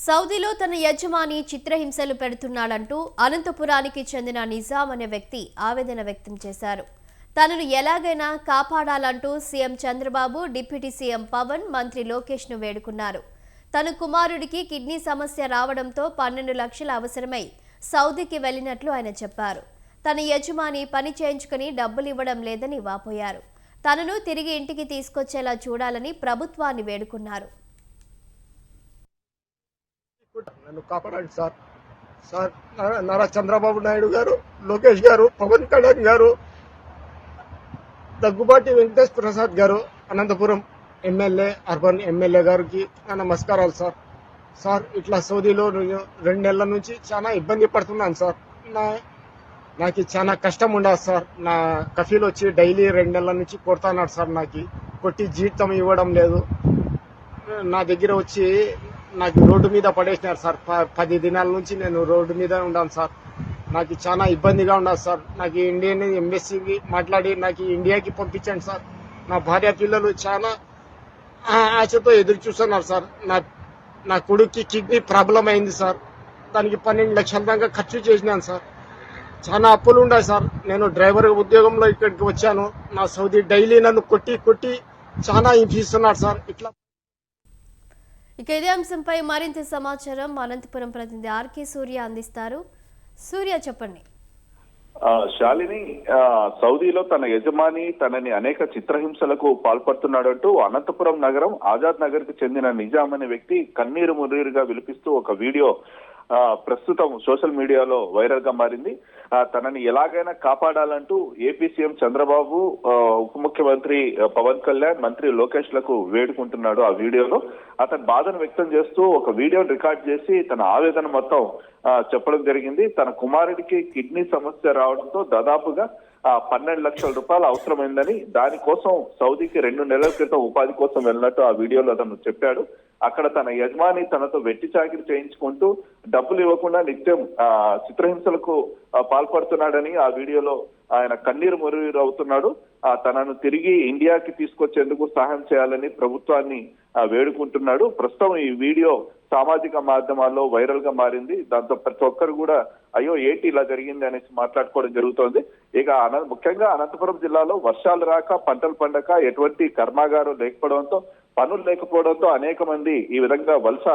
సౌదీలో తన యజమాని చిత్రహింసలు పెడుతున్నాడంటూ అనంతపురానికి చెందిన నిజాం అనే వ్యక్తి ఆవేదన వ్యక్తం చేశారు. తనను ఎలాగైనా కాపాడాలంటూ CM Chandrababu, deputy CM Pawan, మంత్రి లోకేష్ ను వేడుకున్నారు. తన కుమారుడికి కిడ్నీ సమస్య రావడంతో 12 లక్షల అవసరమై సౌదీకి వెళ్లినట్లు ఆయన చెప్పారు. తన యజమాని పని చేయించుకుని డబ్బులు ఇవ్వడం లేదని వాపోయారు. తనను తిరిగి ఇంటికి తీసుకొచ్చేలా చూడాలని ప్రభుత్వాన్ని వేడుకున్నారు. నన్ను కాపాడండి సార్ నారా చంద్రబాబు నాయుడు గారు, లోకేష్ గారు, పవన్ కళ్యాణ్ గారు, దగ్గుబాటి వెంకటేష్ ప్రసాద్ గారు, అనంతపురం ఎమ్మెల్యే, అర్బన్ ఎమ్మెల్యే గారికి నా నమస్కారాలు సార్. ఇట్లా సౌదీలో 2 నెలల నుంచి చాలా ఇబ్బంది పడుతున్నాను సార్. నాకు చాలా కష్టం ఉండదు సార్. నా కఫీల్ వచ్చి డైలీ 2 నెలల నుంచి కొడుతున్నాడు సార్. నాకు కొట్టి జీతం ఇవ్వడం లేదు. నా దగ్గర వచ్చి నాకు రోడ్డు మీద పడేసినారు సార్. 10 దినాల నుంచి నేను రోడ్డు మీద ఉన్నాను సార్. నాకు చాలా ఇబ్బందిగా ఉన్నది సార్. నాకు ఇండియన్ ఎంబసీకి మాట్లాడి నాకు ఇండియాకి పంపించండి సార్. నా భార్య పిల్లలు చాలా ఆశతో ఎదురు చూస్తున్నారు సార్. నా కొడుక్కి కిడ్నీ ప్రాబ్లం అయింది సార్. దానికి 12 లక్షల దాకా ఖర్చు చేసినాను సార్. చాలా అప్పులు ఉన్నాయి సార్. నేను డ్రైవర్ ఉద్యోగంలో ఇక్కడికి వచ్చాను. నా సౌదీ డైలీ నన్ను కొట్టి చాలా హింసిస్తున్నారు సార్. ఇక ఇదే అంశంపై మరింత సమాచారం అనంతపురం ప్రతినిధి ఆర్కే సూర్య అందిస్తారు. సూర్య, చెప్పండి. శాలిని, సౌదీలో తన యజమాని తనని అనేక చిత్రహింసలకు పాల్పడుతున్నాడంటూ అనంతపురం నగరం ఆజాద్ నగర్ కు చెందిన నిజాం అనే వ్యక్తి కన్నీరు మున్నీరుగా విలిపిస్తూ ఒక వీడియో ప్రస్తుతం సోషల్ మీడియాలో వైరల్ గా మారింది. తనని ఎలాగైనా కాపాడాలంటూ ఏపీ సీఎం చంద్రబాబు, ఉప ముఖ్యమంత్రి పవన్ కళ్యాణ్, మంత్రి లోకేష్ లకు వేడుకుంటున్నాడు. ఆ వీడియోలో అతని బాధను వ్యక్తం చేస్తూ ఒక వీడియోని రికార్డ్ చేసి తన ఆవేదన మొత్తం చెప్పడం జరిగింది. తన కుమారుడికి కిడ్నీ సమస్య రావడంతో దాదాపుగా 12 లక్షల రూపాయలు అవసరమైందని, దానికోసం సౌదీకి 2 నెలల క్రితం ఉపాధి కోసం వెళ్ళినట్టు ఆ వీడియోలో అతను చెప్పాడు. అక్కడ తన యజమాని తనతో వెట్టి చాకిరి చేయించుకుంటూ డబ్బులు ఇవ్వకుండా నిత్యం చిత్రహింసలకు పాల్పడుతున్నాడని ఆ వీడియోలో ఆయన కన్నీరు మున్నీరు అవుతున్నాడు. తనను తిరిగి ఇండియాకి తీసుకొచ్చేందుకు సహాయం చేయాలని ప్రభుత్వాన్ని వేడుకుంటున్నాడు. ప్రస్తుతం ఈ వీడియో సామాజిక మాధ్యమాల్లో వైరల్ గా మారింది. దాంతో ప్రతి ఒక్కరు కూడా అయ్యో ఏంటి ఇలా జరిగింది అనేసి మాట్లాడుకోవడం జరుగుతోంది. ఇక ముఖ్యంగా అనంతపురం జిల్లాలో వర్షాలు రాక, పంటలు పండక, ఎటువంటి కర్మాగారం లేకపోవడంతో, పనులు లేకపోవడంతో అనేక మంది ఈ విధంగా వలస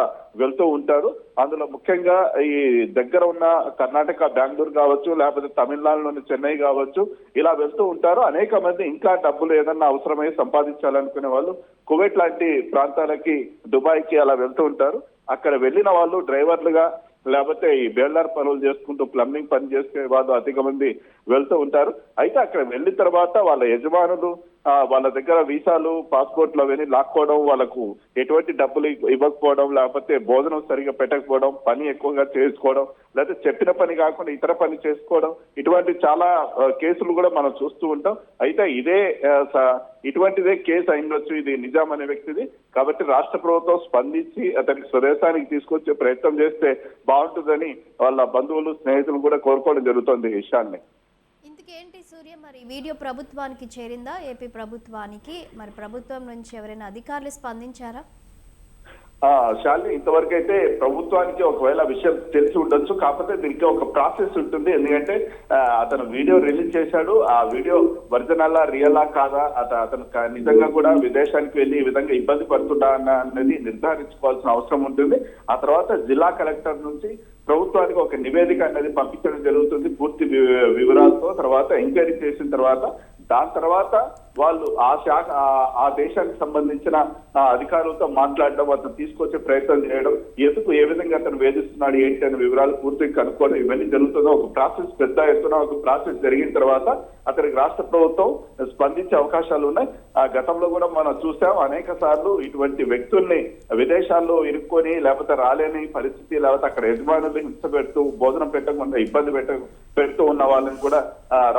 వెళ్తూ ఉంటారు. అందులో ముఖ్యంగా ఈ దగ్గర ఉన్న కర్ణాటక బెంగళూరు కావచ్చు, లేకపోతే తమిళనాడులోని చెన్నై కావచ్చు, ఇలా వెళ్తూ ఉంటారు. అనేక మంది ఇంకా డబ్బులు ఏదన్నా అవసరమై సంపాదించాలనుకునే వాళ్ళు కువైట్ లాంటి ప్రాంతాలకి, దుబాయ్కి అలా వెళ్తూ ఉంటారు. అక్కడ వెళ్ళిన వాళ్ళు డ్రైవర్లుగా, లేకపోతే ఈ బేల్దార్ పనులు చేసుకుంటూ ప్లంబింగ్ పని చేసే వాళ్ళు అధిక మంది వెళ్తూ ఉంటారు. అయితే అక్కడ వెళ్ళిన తర్వాత వాళ్ళ యజమానులు వాళ్ళ దగ్గర వీసాలు, పాస్పోర్ట్లు అవన్నీ లాక్కోవడం, వాళ్ళకు ఎటువంటి డబ్బులు ఇవ్వకపోవడం, లేకపోతే భోజనం సరిగా పెట్టకపోవడం, పని ఎక్కువగా చేసుకోవడం, లేకపోతే చెప్పిన పని కాకుండా ఇతర పని చేసుకోవడం, ఇటువంటి చాలా కేసులు కూడా మనం చూస్తూ ఉంటాం. అయితే ఇటువంటిదే కేసు అయిండొచ్చు ఇది నిజాం అనే వ్యక్తిది. కాబట్టి రాష్ట్ర ప్రభుత్వం స్పందించి అతనికి స్వదేశానికి తీసుకొచ్చే ప్రయత్నం చేస్తే బాగుంటుందని వాళ్ళ బంధువులు, స్నేహితులు కూడా కోరుకోవడం జరుగుతుంది. ఈ విషయాన్ని ఇంతకేంటి సూర్య, మరి వీడియో ప్రభుత్వానికి చేరిందా? ఏపీ ప్రభుత్వానికి మరి ప్రభుత్వం నుంచి ఎవరైనా అధికారులు స్పందించారా? శాలిని, ఇంతవరకు అయితే ప్రభుత్వానికి ఒకవేళ విషయం తెలిసి ఉండొచ్చు. కాకపోతే దీనికి ఒక ప్రాసెస్ ఉంటుంది. ఎందుకంటే అతను వీడియో రిలీజ్ చేశాడు. ఆ వీడియో ఒరిజినల్ రియలా కాదా, అతను నిజంగా కూడా విదేశానికి వెళ్ళి ఈ విధంగా ఇబ్బంది పడుతుందా అన్నది నిర్ధారించుకోవాల్సిన అవసరం ఉంటుంది. ఆ తర్వాత జిల్లా కలెక్టర్ నుంచి ప్రభుత్వానికి ఒక నివేదిక అనేది పంపించడం జరుగుతుంది పూర్తి వివరాలతో. తర్వాత ఎంక్వైరీ చేసిన తర్వాత దాని తర్వాత వాళ్ళు ఆ దేశానికి సంబంధించిన అధికారులతో మాట్లాడడం, అతను తీసుకొచ్చే ప్రయత్నం చేయడం, ఎందుకు ఏ విధంగా అతను వేధిస్తున్నాడు ఏంటి అనే వివరాలు పూర్తిగా కనుక్కోవడం, ఇవన్నీ జరుగుతుందో ఒక ప్రాసెస్, పెద్ద ఎత్తున ఒక ప్రాసెస్ జరిగిన తర్వాత అతనికి రాష్ట్ర ప్రభుత్వం స్పందించే అవకాశాలు ఉన్నాయి. గతంలో కూడా మనం చూసాం అనేక సార్లు ఇటువంటి వ్యక్తుల్ని విదేశాల్లో ఇరుక్కొని, లేకపోతే రాలేని పరిస్థితి, లేకపోతే అక్కడ యజమానులు హింస పెడుతూ, భోజనం పెట్టకుండా ఇబ్బంది పెడుతూ ఉన్న వాళ్ళని కూడా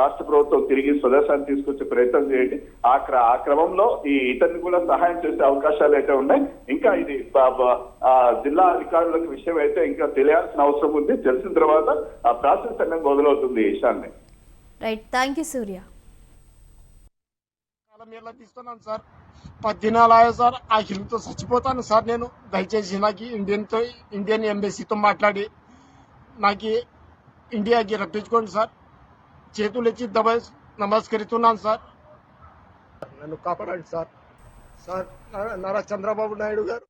రాష్ట్ర ప్రభుత్వం తిరిగి స్వదేశాన్ని తీసుకొచ్చే ప్రయత్నం చేయండి. ఆ క్రమంలో ఇతన్ని కూడా సహాయం చేసే అవకాశాలు అయితే ఉన్నాయి. ఇంకా ఇది జిల్లా అధికారులకు విషయం అయితే ఇంకా తెలియాల్సిన అవసరం ఉంది. తెలిసిన తర్వాత ఆ ప్రాసెస్ అనేది మొదలవుతుంది. ఈశాన్ని right, thank you Surya. Film ఎలా తీస్తున్నాను సార్ 10 దినాలు ఆయా సార్. ఆ ఫిల్మ్తో చచ్చిపోతాను సార్ నేను. దయచేసి నాకు ఇండియన్ ఎంబసీతో మాట్లాడి నాకు ఇండియాకి రప్పించుకోండి సార్. చేతులు ఎత్తి నమస్కరిస్తున్నాను సార్. నన్ను కాపాడండి సార్. సార్ నారా చంద్రబాబు నాయుడు గారు